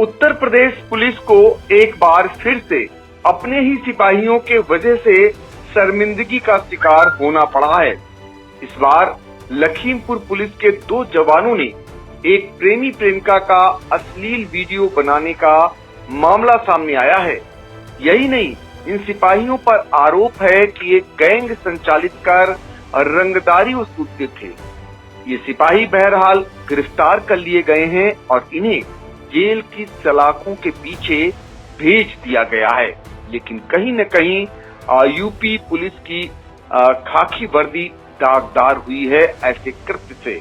Uttar Pradesh police को एक बार फिर से अपने ही सिपाहियों के वजह से शर्मिंदगी का शिकार होना पड़ा है। इस बार लखीमपुर पुलिस के 2 जवानों ने एक प्रेमी प्रेमिका का अश्लील वीडियो बनाने का मामला सामने आया है। यही नहीं, इन सिपाहियों पर आरोप है कि ये गैंग संचालित कर रंगदारी वसूलते थे। ये सिपाही बहरहाल गिरफ्तार कर लिए गए हैं और इन्हें जेल की सलाखों के पीछे भेज दिया गया है। लेकिन कहीं न कहीं यूपी पुलिस की खाकी वर्दी दागदार हुई है ऐसे कृत्य से,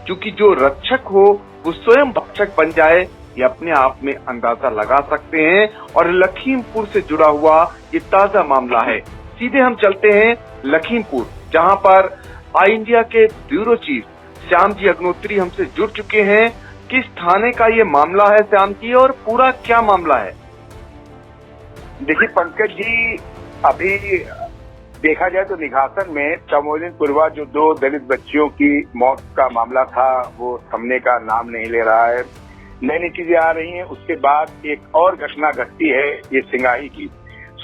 क्योंकि जो रक्षक हो वो स्वयं भक्षक बन जाए, ये अपने आप में अंदाजा लगा सकते हैं। और लखीमपुर से जुड़ा हुआ ये ताजा मामला है। सीधे हम चलते हैं लखीमपुर, जहां पर आई इंडिया के ब्यूरो चीफ श्याम जी अग्नोत्री हमसे जुड़ चुके हैं। किस थाने का ये मामला है श्याम जी, और पूरा क्या मामला है? देखिए पंकज जी, अभी देखा जाए तो निघासन में चमोलिन पूर्वा जो 2 दलित बच्चियों की मौत का मामला था वो थमने का नाम नहीं ले रहा है। नई नई चीजें आ रही हैं। उसके बाद एक और घटना घटती है ये सिंगाही की।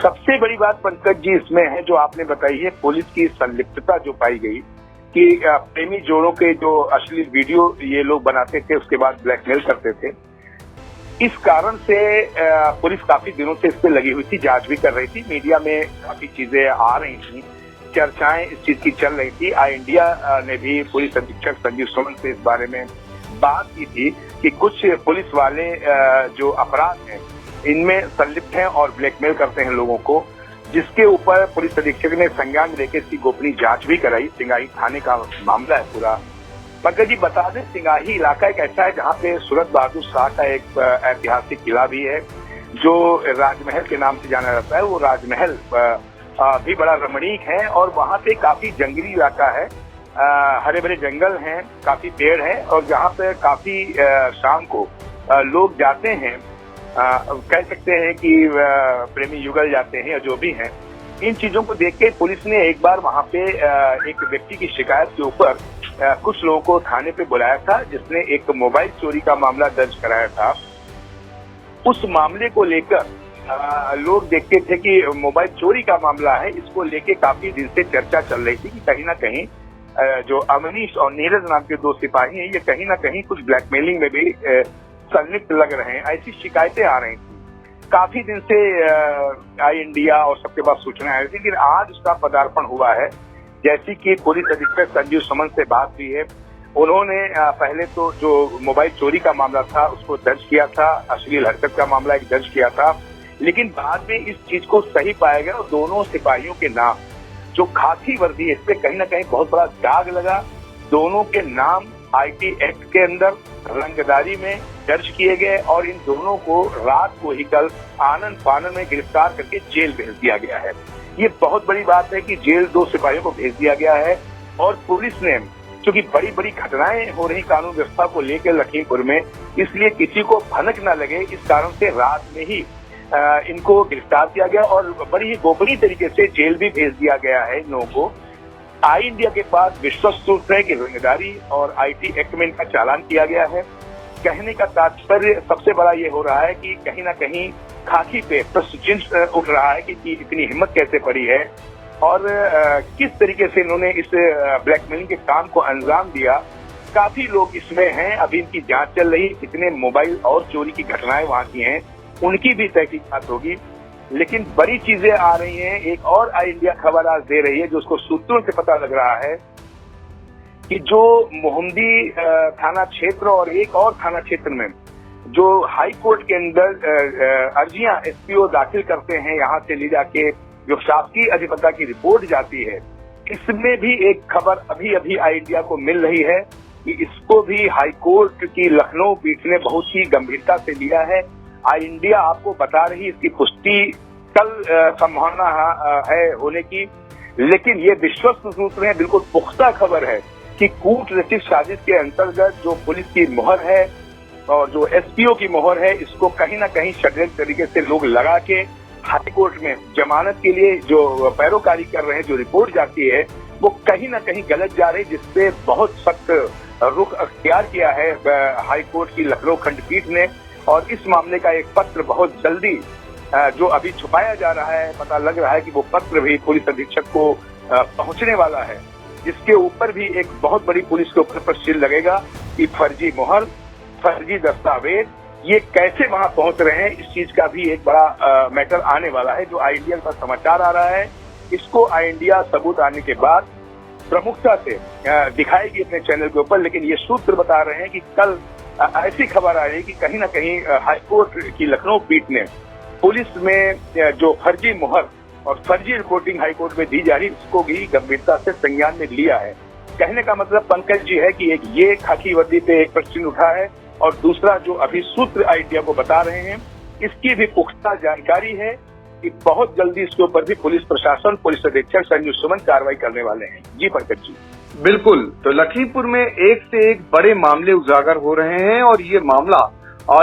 सबसे बड़ी बात पंकज जी इसमें है जो आपने बताई है, पुलिस की संलिप्तता जो पाई गई कि प्रेमी जोड़ों के जो अश्लील वीडियो ये लोग बनाते थे उसके बाद ब्लैकमेल करते थे। इस कारण से पुलिस काफी दिनों से इस पे लगी हुई थी, जांच भी कर रही थी। मीडिया में काफी चीजें आ रही थी, चर्चाएं इस चीज की चल रही थी। आई इंडिया ने भी पुलिस अधीक्षक संजीव सुमन से इस बारे में बात की थी कि कुछ पुलिस वाले जो अपराध हैं इनमें संलिप्त हैं और ब्लैकमेल करते हैं लोगों को, जिसके ऊपर पुलिस अधीक्षक ने संज्ञान लेकर इसकी गोपनीय जांच भी कराई। सिंगाही थाने का मामला है पूरा। पंकज जी बता दें, सिंगाही इलाका एक ऐसा है जहाँ पे सूरत बहादुर शाह का एक ऐतिहासिक किला भी है जो राजमहल के नाम से जाना जाता है। वो राजमहल भी बड़ा रमणीक है और वहाँ पे काफी जंगली इलाका है, हरे भरे जंगल हैं, काफी पेड़ हैं और जहाँ पे काफी शाम को लोग जाते हैं, कह सकते हैं कि प्रेमी युगल जाते हैं या जो भी हैं। इन चीजों को देख के पुलिस ने एक बार वहां पे एक व्यक्ति की शिकायत के ऊपर कुछ लोगों को थाने पे बुलाया था, जिसने एक मोबाइल चोरी का मामला दर्ज कराया था। उस मामले को लेकर लोग देखते थे कि मोबाइल चोरी का मामला है, इसको लेके काफी दिन से चर्चा चल रही थी कि कहीं ना कहीं जो अमनीश और नीरज नाम के 2 सिपाही हैं ये कहीं ना कहीं कुछ ब्लैकमेलिंग में भी संलिप्त लग रहे हैं, ऐसी शिकायतें आ रही थी। काफी दिन से आई इंडिया और सबके पास सूचना आई थी, लेकिन आज उसका पदार्पण हुआ है। जैसी कि पुलिस अधीक्षक संजीव सुमन से बात हुई है, उन्होंने पहले तो जो मोबाइल चोरी का मामला था उसको दर्ज किया था, अश्लील हरकत का मामला एक दर्ज किया था, लेकिन बाद में इस चीज को सही पाया गया और दोनों सिपाहियों के नाम जो खाकी वर्दी है इस पे कहीं ना कहीं बहुत बड़ा दाग लगा। दोनों के नाम आईटी एक्ट के अंदर रंगदारी में दर्ज किए गए और इन दोनों को रात को ही कल आनन फानन में गिरफ्तार करके जेल भेज दिया गया है। ये बहुत बड़ी बात है कि जेल 2 सिपाहियों को भेज दिया गया है और पुलिस ने, क्योंकि बड़ी बड़ी घटनाएं हो रही कानून व्यवस्था को लेकर लखीमपुर में, इसलिए किसी को भनक न लगे इस कारण से रात में ही इनको गिरफ्तार किया गया और बड़ी ही गोपनीय तरीके से जेल भी भेज दिया गया है इन लोगों को। आई इंडिया के पास विश्वस्त सूत्र है कि रंगदारी और आईटी एक्ट में इनका चालान किया गया है। कहने का तात्पर्य सबसे बड़ा ये हो रहा है कि कहीं ना कहीं खाकी पे प्रश्न चिन्ह उठ रहा है कि इतनी हिम्मत कैसे पड़ी है और किस तरीके से इन्होंने इस ब्लैकमेलिंग के काम को अंजाम दिया। काफी लोग इसमें हैं, अभी इनकी जांच चल रही है। कितने मोबाइल और चोरी की घटनाएं वहां की हैं उनकी भी तहकीकात होगी, लेकिन बड़ी चीजें आ रही हैं। एक और आई इंडिया खबर आज दे रही है जो उसको सूत्रों से पता लग रहा है कि जो मोहम्मदी थाना क्षेत्र और एक और थाना क्षेत्र में जो हाई कोर्ट के अंदर अर्जियां एसपीओ दाखिल करते हैं, यहाँ से ले जाके जो शासकीय अधिवक्ता की रिपोर्ट जाती है, इसमें भी एक खबर अभी अभी आई इंडिया को मिल रही है कि इसको भी हाई कोर्ट की लखनऊ पीठ ने बहुत ही गंभीरता से लिया है। आई इंडिया आपको बता रही इसकी पुष्टि कल संभावना है होने की, लेकिन ये विश्वस्त सूत्र है, बिल्कुल पुख्ता खबर है कि कूटनीतिक साजिश के अंतर्गत जो पुलिस की मोहर है और जो एसपीओ की मोहर है, इसको कहीं ना कहीं षड्यंत्र तरीके से लोग लगा के हाई कोर्ट में जमानत के लिए जो पैरोकारी कर रहे हैं, जो रिपोर्ट जाती है वो कहीं ना कहीं गलत जा रही, जिसपे बहुत सख्त रुख अख्तियार किया है हाई कोर्ट की लखनऊ खंडपीठ ने और इस मामले का एक पत्र बहुत जल्दी जो अभी छुपाया जा रहा है, पता लग रहा है कि वो पत्र भी पुलिस अधीक्षक को पहुंचने वाला है, जिसके ऊपर भी एक बहुत बड़ी पुलिस के ऊपर पर सील लगेगा कि फर्जी मोहर, फर्जी दस्तावेज ये कैसे वहां पहुंच रहे हैं। इस चीज का भी एक बड़ा मैटर आने वाला है जो आई इंडिया का समाचार आ रहा है। इसको आई इंडिया सबूत आने के बाद प्रमुखता से दिखाएगी अपने चैनल के ऊपर। लेकिन ये सूत्र बता रहे हैं कि कल ऐसी खबर आ रही है कि कहीं ना कहीं हाईकोर्ट की लखनऊ पीठ ने पुलिस में जो फर्जी मोहर और फर्जी रिपोर्टिंग हाईकोर्ट में दी जा रही उसको भी गंभीरता से संज्ञान में लिया है। कहने का मतलब पंकज जी है कि एक ये खाकी वर्दी पे एक प्रश्न उठा है और दूसरा जो अभी सूत्र आई इंडिया को बता रहे हैं इसकी भी पुख्ता जानकारी है कि बहुत जल्दी इसके ऊपर भी पुलिस प्रशासन, पुलिस अधीक्षक संजू सुमन कार्रवाई करने वाले हैं। जी पंकज जी। बिल्कुल, तो लखीमपुर में एक से एक बड़े मामले उजागर हो रहे हैं और ये मामला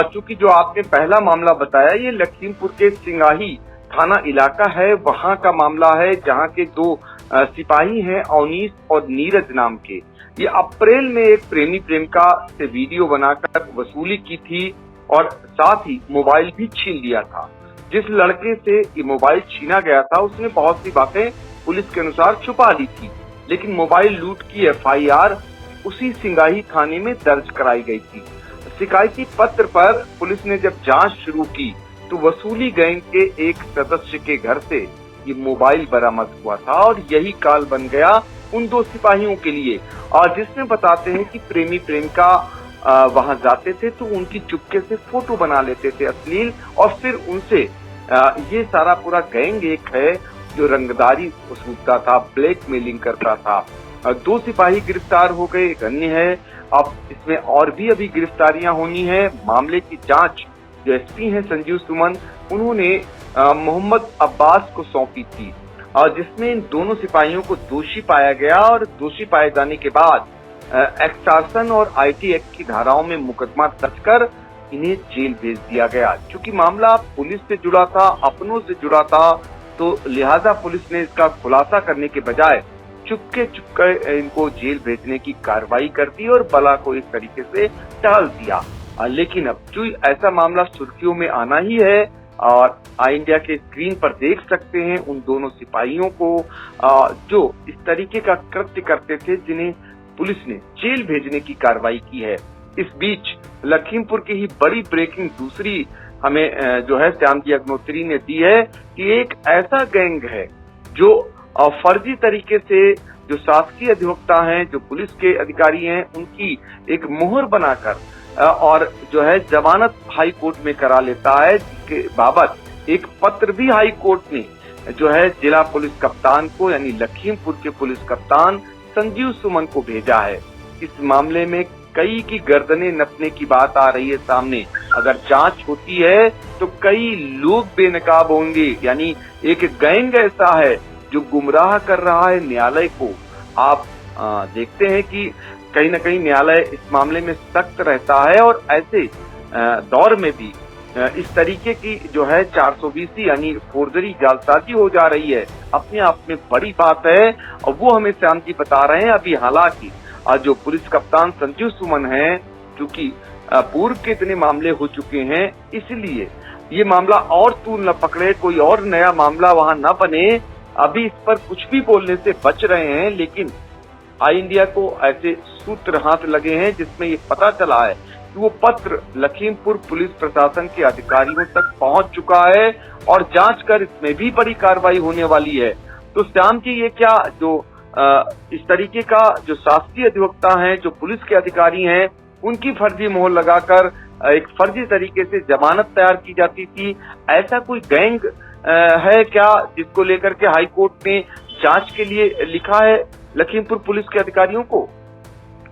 चूंकि जो आपने पहला मामला बताया ये लखीमपुर के सिंगाही थाना इलाका है, वहां का मामला है जहां के दो सिपाही हैं अवनीश और नीरज नाम के। ये अप्रैल में एक प्रेमी प्रेमिका से वीडियो बनाकर वसूली की थी और साथ ही मोबाइल भी छीन लिया था। जिस लड़के से ये मोबाइल छीना गया था उसने बहुत सी बातें पुलिस के अनुसार छुपा ली थी, लेकिन मोबाइल लूट की FIR उसी सिंगाही थाने में दर्ज कराई गई थी। शिकायती पत्र पर पुलिस ने जब जांच शुरू की तो वसूली गैंग के एक सदस्य के घर से ये मोबाइल बरामद हुआ था और यही काल बन गया उन दो सिपाहियों के लिए, और जिसमें बताते हैं कि प्रेमी प्रेमिका वहां जाते थे तो उनकी चुपके से फोटो बना लेते थे अश्लील, और फिर उनसे ये सारा पूरा गैंग एक है जो रंगदारी वसूलता था, ब्लैकमेलिंग करता था। दो सिपाही गिरफ्तार हो गए, एक अन्य है। अब इसमें और भी अभी गिरफ्तारियां होनी है। मामले की जांच जो SP हैं संजीव सुमन, उन्होंने मोहम्मद अब्बास को सौंपी थी और जिसमें इन दोनों सिपाहियों को दोषी पाया गया और दोषी पाए जाने के बाद एक्सटॉर्शन और IT एक्ट की धाराओं में मुकदमा दर्ज कर इन्हें जेल भेज दिया गया। क्योंकि मामला पुलिस से जुड़ा था, अपनों से जुड़ा था, तो लिहाजा पुलिस ने इसका खुलासा करने के बजाय चुपके इनको जेल भेजने की कार्रवाई कर दी और बला को इस तरीके से टाल दिया। लेकिन अब जो ऐसा मामला सुर्खियों में आना ही है और आई इंडिया के स्क्रीन पर देख सकते हैं उन दोनों सिपाहियों को जो इस तरीके का कृत्य करते थे जिन्हें पुलिस ने जेल भेजने की कार्रवाई की है। इस बीच लखीमपुर की ही बड़ी ब्रेकिंग दूसरी हमें जो है श्यामजी अग्नोत्री ने दी है कि एक ऐसा गैंग है जो फर्जी तरीके से जो शासकीय अधिवक्ता हैं, जो पुलिस के अधिकारी हैं, उनकी एक मोहर बनाकर और जो है जमानत हाई कोर्ट में करा लेता है, जिसके बाबत एक पत्र भी हाई कोर्ट ने जो है जिला पुलिस कप्तान को यानी लखीमपुर के पुलिस कप्तान संजीव सुमन को भेजा है। इस मामले में कई की गर्दनें नपने की बात आ रही है सामने। अगर जांच होती है तो कई लोग बेनकाब होंगे, यानी एक गैंग ऐसा है जो गुमराह कर रहा है न्यायालय को। आप देखते हैं कि कहीं न कहीं न्यायालय इस मामले में सख्त रहता है और ऐसे दौर में भी इस तरीके की जो है 420 यानी फोर्जरी जालसाजी हो जा रही है, अपने आप में बड़ी बात है और वो हमें श्याम जी बता रहे हैं। अभी हालांकि जो पुलिस कप्तान संजीव सुमन है, क्योंकि पूर्व के इतने मामले हो चुके हैं, इसलिए ये मामला और तूल न पकड़े, कोई और नया मामला वहां न बने, अभी इस पर कुछ भी बोलने से बच रहे हैं। लेकिन आई इंडिया को ऐसे सूत्र हाथ लगे हैं जिसमें ये पता चला है कि वो पत्र लखीमपुर पुलिस प्रशासन के अधिकारियों तक पहुंच चुका है और जांच कर इसमें भी बड़ी कार्रवाई होने वाली है। तो श्याम जी, ये क्या जो इस तरीके का जो शासकीय अधिवक्ता हैं, जो पुलिस के अधिकारी हैं, उनकी फर्जी मोहर लगाकर एक फर्जी तरीके से जमानत तैयार की जाती थी, ऐसा कोई गैंग है क्या जिसको लेकर के हाई कोर्ट ने जांच के लिए लिखा है लखीमपुर पुलिस के अधिकारियों को?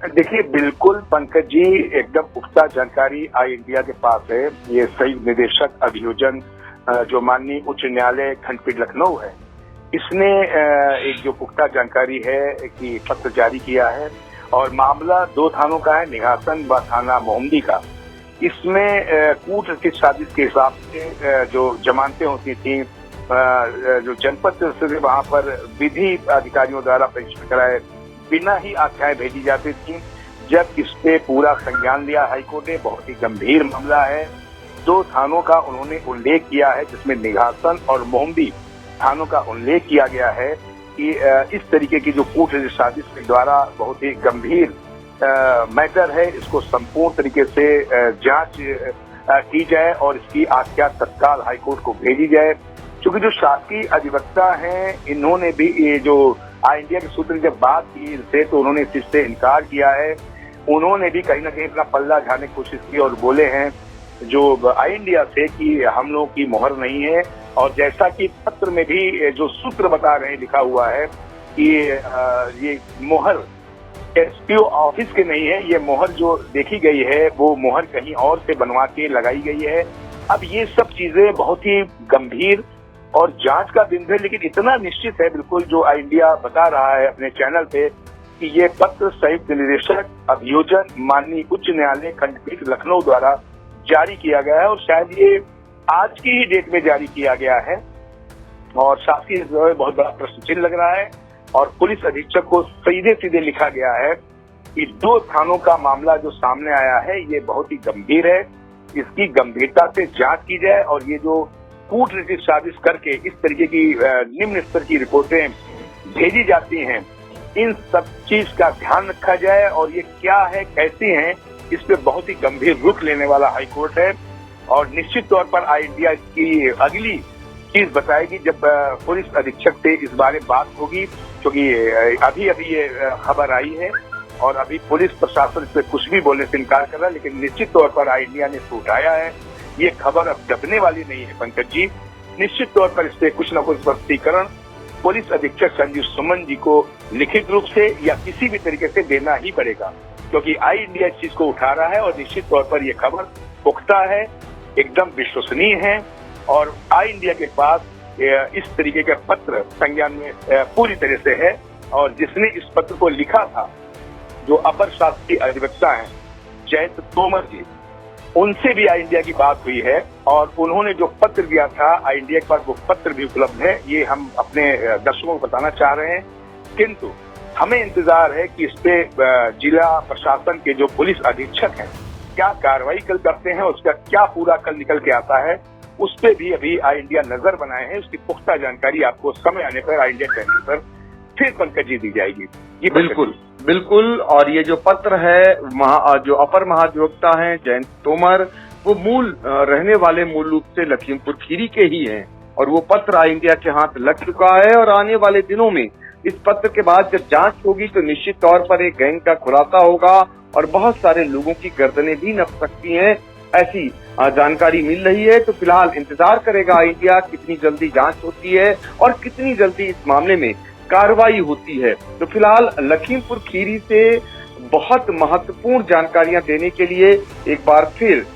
देखिए, बिल्कुल पंकज जी, एकदम पुख्ता जानकारी आई इंडिया के पास है। ये संयुक्त निदेशक अभियोजन जो माननीय उच्च न्यायालय खंडपीठ लखनऊ है, इसने एक जो पुख्ता जानकारी है कि पत्र जारी किया है और मामला 2 थानों का है, निघासन व थाना मोहम्मदी का। इसमें कूट की साजिश के हिसाब से जो जमानतें होती थी, जो जनपद से वहां पर विधि अधिकारियों द्वारा परीक्षण कराए बिना ही आख्याएं भेजी जाती थी। जब इस पे पूरा संज्ञान लिया हाईकोर्ट ने, बहुत ही गंभीर मामला है, दो थानों का उन्होंने उल्लेख किया है, जिसमें निघासन और मोहम्बी थानों का उल्लेख किया गया है कि इस तरीके की जो कूटनीतिक साजिश के द्वारा बहुत ही गंभीर मैटर है, इसको संपूर्ण तरीके से जांच की जाए और इसकी आख्या तत्काल हाईकोर्ट को भेजी जाए। क्योंकि जो शासकीय अधिवक्ता हैं, इन्होंने भी ये जो आई इंडिया के सूत्र जब बात की इनसे, तो उन्होंने इस चीज से इनकार किया है। उन्होंने भी कहीं ना कहीं अपना पल्ला झाड़ने की कोशिश की और बोले हैं जो आई इंडिया से कि हम लोगों की मोहर नहीं है। और जैसा कि पत्र में भी जो सूत्र बता रहे हैं, लिखा हुआ है कि ये मोहर एसपीओ ऑफिस के नहीं है, ये मोहर जो देखी गई है वो मोहर कहीं और से बनवा के लगाई गई है। अब ये सब चीजें बहुत ही गंभीर और जांच का बिंदु है, लेकिन इतना निश्चित है बिल्कुल जो आई इंडिया बता रहा है अपने चैनल पे कि ये पत्र संयुक्त निदेशक अभियोजन माननीय उच्च न्यायालय खंडपीठ लखनऊ द्वारा जारी किया गया है और शायद ये आज की ही डेट में जारी किया गया है। और शासकीय बहुत बड़ा प्रश्न चिन्ह लग रहा है और पुलिस अधीक्षक को सीधे सीधे लिखा गया है कि दो थानों का मामला जो सामने आया है ये बहुत ही गंभीर है, इसकी गंभीरता से जांच की जाए और ये जो कूटनीतिक साजिश करके इस तरीके की निम्न स्तर की रिपोर्टें भेजी जाती हैं, इन सब चीज का ध्यान रखा जाए और ये क्या है, कैसी हैं, इस पे बहुत ही गंभीर रुख लेने वाला हाईकोर्ट है। और निश्चित तौर पर आई इंडिया की अगली चीज बताएगी जब पुलिस अधीक्षक से इस बारे में बात होगी, क्योंकि अभी ये खबर आई है और अभी पुलिस प्रशासन इस पे कुछ भी बोलने से इनकार कर रहा है। लेकिन निश्चित तौर पर आई इंडिया ने इसको उठाया है, ये खबर अब दबने वाली नहीं है पंकज जी। निश्चित तौर पर इस पे कुछ न कुछ स्पष्टीकरण पुलिस अधीक्षक संजीव सुमन जी को लिखित रूप से या किसी भी तरीके से देना ही पड़ेगा, क्योंकि आई इंडिया इस चीज को उठा रहा है और निश्चित तौर पर यह खबर पुख्ता है, एकदम विश्वसनीय है और आई इंडिया के पास इस तरीके का पत्र संज्ञान में पूरी तरह से है। और जिसने इस पत्र को लिखा था जो अपर शासकीय अधिवक्ता हैं जयंत तोमर जी, उनसे भी आई इंडिया की बात हुई है और उन्होंने जो पत्र दिया था आई इंडिया के पास वो पत्र भी उपलब्ध है, ये हम अपने दर्शकों को बताना चाह रहे हैं। किंतु हमें इंतजार है कि इस पे जिला प्रशासन के जो पुलिस अधीक्षक हैं क्या कार्रवाई कल करते हैं, उसका क्या पूरा कल निकल के आता है, उस पे भी अभी आई इंडिया नजर बनाए हैं। उसकी पुख्ता जानकारी आपको समय आने पर आई इंडिया चैनल पर फिर पंकज जी दी जाएगी। जी बिल्कुल बिल्कुल। और ये जो पत्र है जो अपर महाधिवक्ता हैं जयंत तोमर, वो मूल रहने वाले मूल रूप से लखीमपुर खीरी के ही हैं और वो पत्र आई इंडिया के हाथ लग चुका है और आने वाले दिनों में इस पत्र के बाद जब जांच होगी तो निश्चित तौर पर एक गैंग का खुलासा होगा और बहुत सारे लोगों की गर्दनें भी नप सकती हैं, ऐसी जानकारी मिल रही है। तो फिलहाल इंतजार करेगा आई इंडिया कितनी जल्दी जांच होती है और कितनी जल्दी इस मामले में कार्रवाई होती है। तो फिलहाल लखीमपुर खीरी से बहुत महत्वपूर्ण जानकारियां देने के लिए एक बार फिर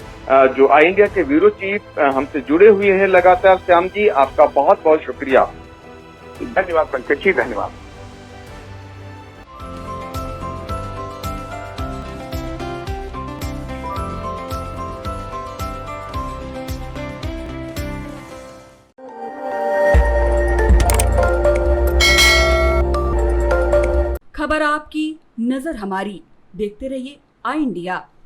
जो आई इंडिया के ब्यूरो चीफ हमसे जुड़े हुए हैं लगातार, श्याम जी आपका बहुत बहुत शुक्रिया। धन्यवाद पंकज जी, धन्यवाद। खबर आपकी, नजर हमारी। देखते रहिए आई इंडिया।